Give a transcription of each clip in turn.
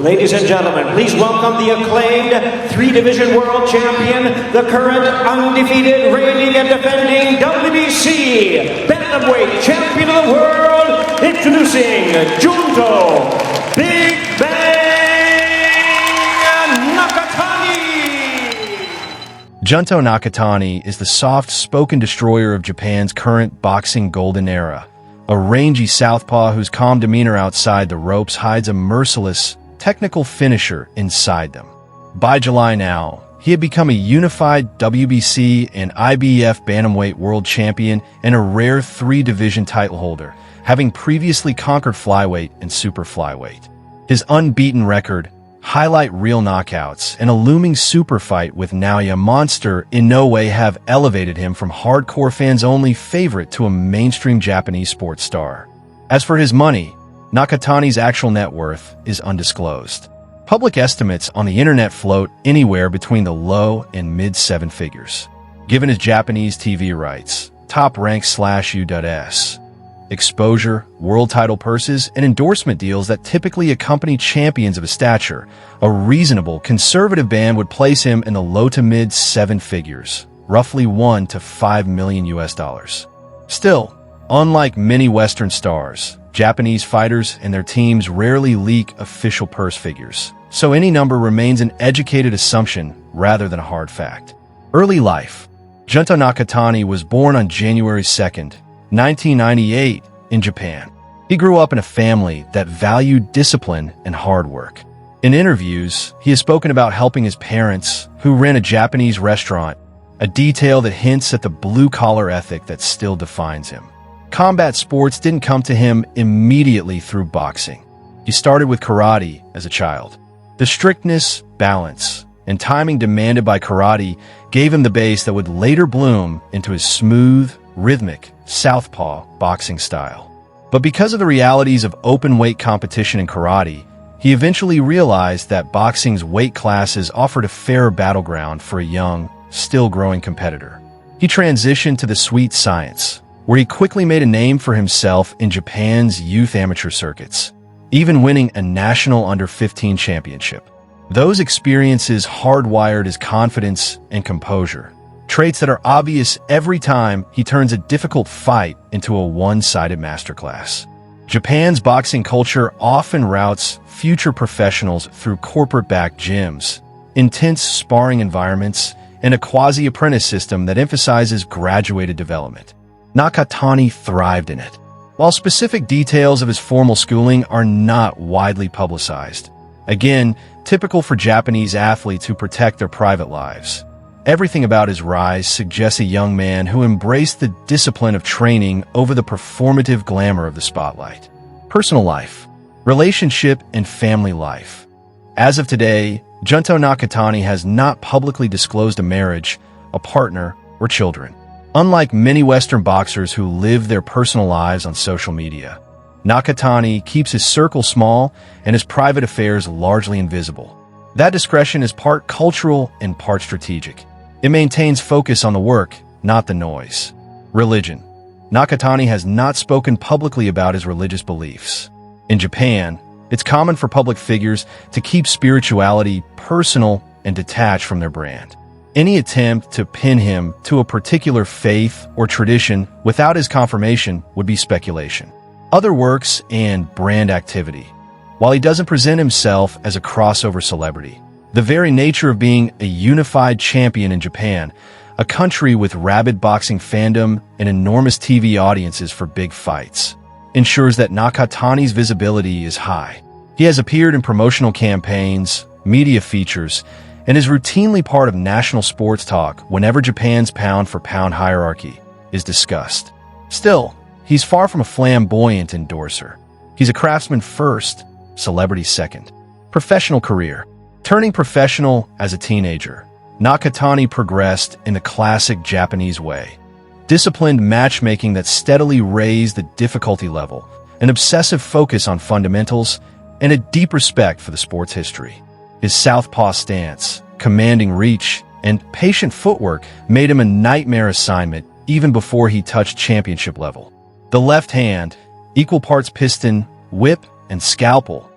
Ladies and gentlemen, please welcome the acclaimed three-division world champion, the current undefeated, reigning and defending WBC bantamweight champion of the world, introducing Junto Big Bang Nakatani. Junto Nakatani is the soft-spoken destroyer of Japan's current boxing golden era. A rangy southpaw whose calm demeanor outside the ropes hides a merciless, technical finisher inside them. By July now, he had become a unified WBC and IBF bantamweight world champion and a rare three-division title holder, having previously conquered flyweight and super flyweight. His unbeaten record, highlight reel knockouts, and a looming super fight with Naoya monster Inoue have elevated him from hardcore fans-only favorite to a mainstream Japanese sports star. As for his money, Nakatani's actual net worth is undisclosed. Public estimates on the internet float anywhere between the low and mid-seven figures. Given his Japanese TV rights, top rank /U.S. exposure, world title purses, and endorsement deals that typically accompany champions of his stature, a reasonable, conservative band would place him in the low to mid seven figures, roughly $1 to $5 million. Still, unlike many Western stars, Japanese fighters and their teams rarely leak official purse figures, so any number remains an educated assumption rather than a hard fact. Early life. Junto Nakatani was born on January 2nd, 1998, in Japan. He grew up in a family that valued discipline and hard work. In interviews, he has spoken about helping his parents, who ran a Japanese restaurant, a detail that hints at the blue-collar ethic that still defines him. Combat sports didn't come to him immediately through boxing. He started with karate as a child. The strictness, balance, and timing demanded by karate gave him the base that would later bloom into his smooth, rhythmic, southpaw boxing style. But because of the realities of open-weight competition in karate, he eventually realized that boxing's weight classes offered a fairer battleground for a young, still-growing competitor. He transitioned to the sweet science, where he quickly made a name for himself in Japan's youth amateur circuits, even winning a national under-15 championship. Those experiences hardwired his confidence and composure, traits that are obvious every time he turns a difficult fight into a one-sided masterclass. Japan's boxing culture often routes future professionals through corporate-backed gyms, intense sparring environments, and a quasi-apprentice system that emphasizes graduated development. Nakatani thrived in it. While specific details of his formal schooling are not widely publicized, again, typical for Japanese athletes who protect their private lives, everything about his rise suggests a young man who embraced the discipline of training over the performative glamour of the spotlight. Personal life, relationship, and family life. As of today, Junto Nakatani has not publicly disclosed a marriage, a partner, or children. Unlike many Western boxers who live their personal lives on social media, Nakatani keeps his circle small and his private affairs largely invisible. That discretion is part cultural and part strategic. It maintains focus on the work, not the noise. Religion. Nakatani has not spoken publicly about his religious beliefs. In Japan, it's common for public figures to keep spirituality personal and detached from their brand. Any attempt to pin him to a particular faith or tradition without his confirmation would be speculation. Other works and brand activity. While he doesn't present himself as a crossover celebrity, the very nature of being a unified champion in Japan, a country with rabid boxing fandom and enormous TV audiences for big fights, ensures that Nakatani's visibility is high. He has appeared in promotional campaigns, media features, and is routinely part of national sports talk whenever Japan's pound-for-pound hierarchy is discussed. Still, he's far from a flamboyant endorser. He's a craftsman first, celebrity second. Professional career. Turning professional as a teenager, Nakatani progressed in the classic Japanese way. Disciplined matchmaking that steadily raised the difficulty level, an obsessive focus on fundamentals, and a deep respect for the sport's history. His southpaw stance, commanding reach, and patient footwork made him a nightmare assignment even before he touched championship level. The left hand, equal parts piston, whip, and scalpel,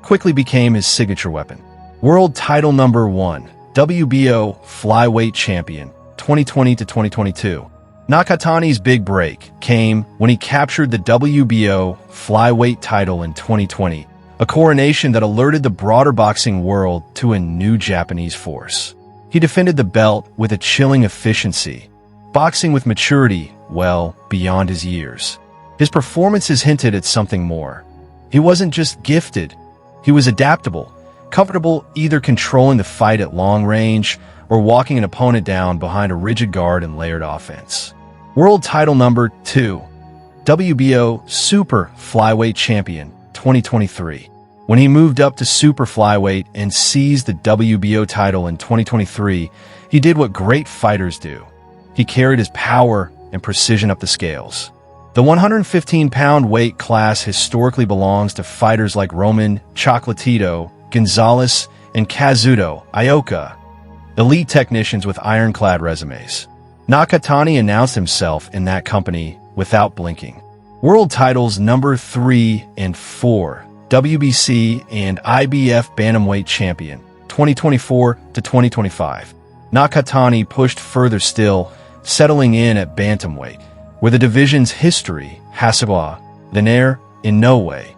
quickly became his signature weapon. World title number 1, WBO Flyweight Champion, 2020 to 2022. Nakatani's big break came when he captured the WBO Flyweight title in 2020, a coronation that alerted the broader boxing world to a new Japanese force. He defended the belt with a chilling efficiency, boxing with maturity well beyond his years. His performances hinted at something more. He wasn't just gifted, he was adaptable, comfortable either controlling the fight at long range or walking an opponent down behind a rigid guard and layered offense. World title number 2, WBO Super Flyweight Champion, 2023. When he moved up to Super Flyweight and seized the WBO title in 2023, he did what great fighters do. He carried his power and precision up the scales. The 115-pound weight class historically belongs to fighters like Roman Chocolatito, Gonzalez, and Kazuto Ioka, elite technicians with ironclad resumes. Nakatani announced himself in that company without blinking. World titles number 3 and 4, WBC and IBF Bantamweight Champion, 2024 to 2025. Nakatani pushed further still, settling in at Bantamweight, where the division's history, Southpaw, demeanor, Inoue,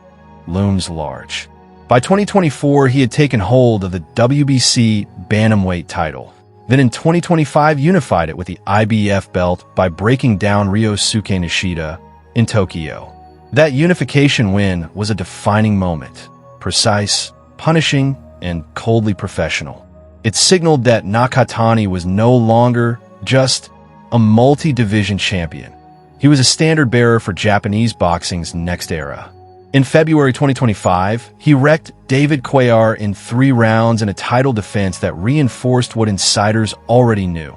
looms large. By 2024, he had taken hold of the WBC Bantamweight title. Then in 2025 unified it with the IBF belt by breaking down Ryosuke Nishida in Tokyo. That unification win was a defining moment, precise, punishing, and coldly professional. It signaled that Nakatani was no longer just a multi-division champion. He was a standard-bearer for Japanese boxing's next era. In February 2025, he wrecked David Cuellar in 3 rounds in a title defense that reinforced what insiders already knew.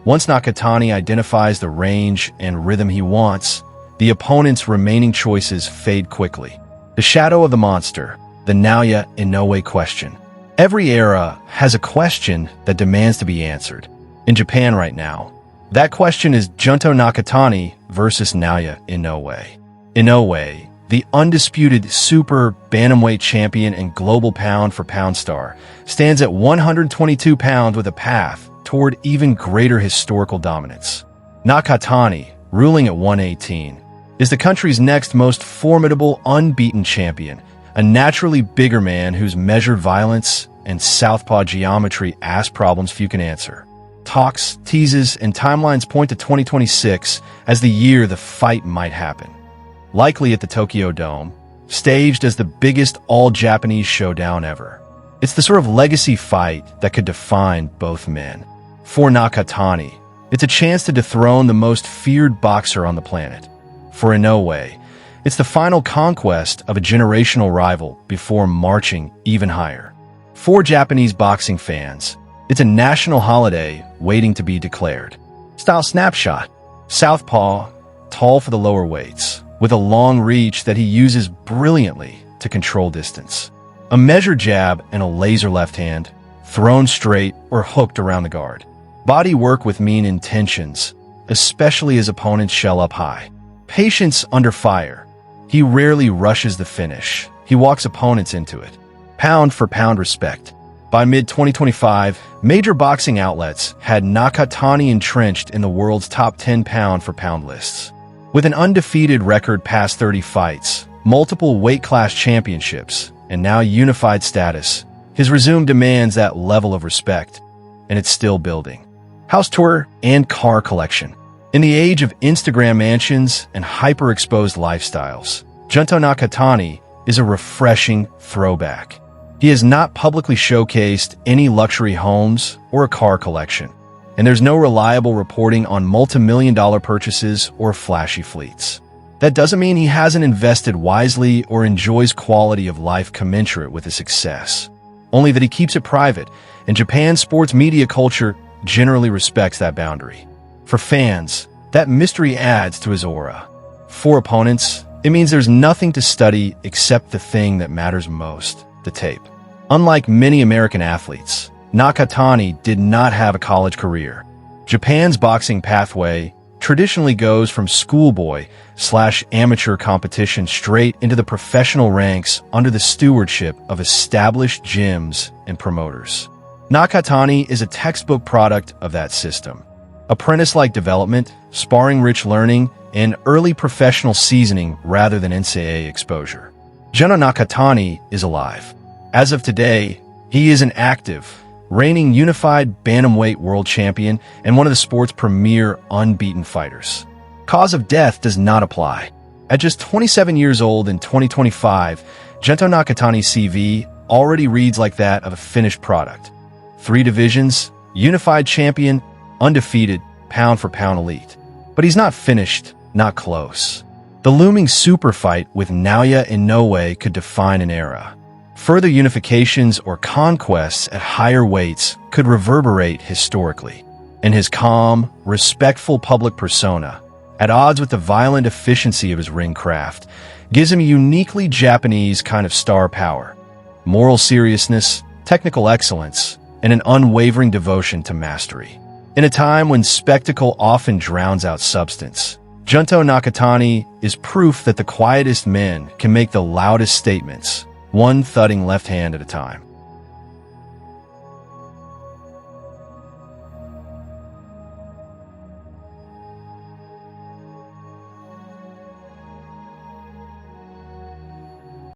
Once Nakatani identifies the range and rhythm he wants, the opponent's remaining choices fade quickly. The shadow of the monster, the Naoya Inoue question. Every era has a question that demands to be answered. In Japan right now, that question is Junto Nakatani versus Naoya Inoue. Inoue, the undisputed super bantamweight champion and global pound-for-pound star, stands at 122 pounds with a path toward even greater historical dominance. Nakatani, ruling at 118, is the country's next most formidable unbeaten champion, a naturally bigger man whose measured violence and southpaw geometry ask problems few can answer. Talks, teases, and timelines point to 2026 as the year the fight might happen. Likely at the Tokyo Dome, staged as the biggest all-Japanese showdown ever. It's the sort of legacy fight that could define both men. For Nakatani, it's a chance to dethrone the most feared boxer on the planet. For Inoue, it's the final conquest of a generational rival before marching even higher. For Japanese boxing fans, it's a national holiday waiting to be declared. Style snapshot. Southpaw, tall for the lower weights, with a long reach that he uses brilliantly to control distance. A measured jab and a laser left hand, thrown straight or hooked around the guard. Body work with mean intentions, especially as opponents shell up high. Patience under fire. He rarely rushes the finish. He walks opponents into it. Pound for pound respect. By mid-2025, major boxing outlets had Nakatani entrenched in the world's top 10 pound-for-pound lists. With an undefeated record past 30 fights, multiple weight class championships, and now unified status, his resume demands that level of respect, and it's still building. House tour and car collection. In the age of Instagram mansions and hyper-exposed lifestyles, Junto Nakatani is a refreshing throwback. He has not publicly showcased any luxury homes or a car collection, and there's no reliable reporting on multi-million-dollar purchases or flashy fleets. That doesn't mean he hasn't invested wisely or enjoys quality of life commensurate with his success, only that he keeps it private, and Japan's sports media culture generally respects that boundary. For fans, that mystery adds to his aura. For opponents, it means there's nothing to study except the thing that matters most, the tape. Unlike many American athletes, Nakatani did not have a college career. Japan's boxing pathway traditionally goes from schoolboy/amateur competition straight into the professional ranks under the stewardship of established gyms and promoters. Nakatani is a textbook product of that system. Apprentice-like development, sparring-rich learning, and early professional seasoning rather than NCAA exposure. Junto Nakatani is alive. As of today, he is an active, reigning unified bantamweight world champion and one of the sport's premier unbeaten fighters. Cause of death does not apply. At just 27 years old in 2025, Junto Nakatani's CV already reads like that of a finished product. 3 divisions, unified champion, undefeated, pound-for-pound elite. But he's not finished, not close. The looming superfight with Naoya and Inoue could define an era. Further unifications or conquests at higher weights could reverberate historically. And his calm, respectful public persona, at odds with the violent efficiency of his ring craft, gives him a uniquely Japanese kind of star power. Moral seriousness, technical excellence, and an unwavering devotion to mastery. In a time when spectacle often drowns out substance, Junto Nakatani is proof that the quietest men can make the loudest statements, one thudding left hand at a time.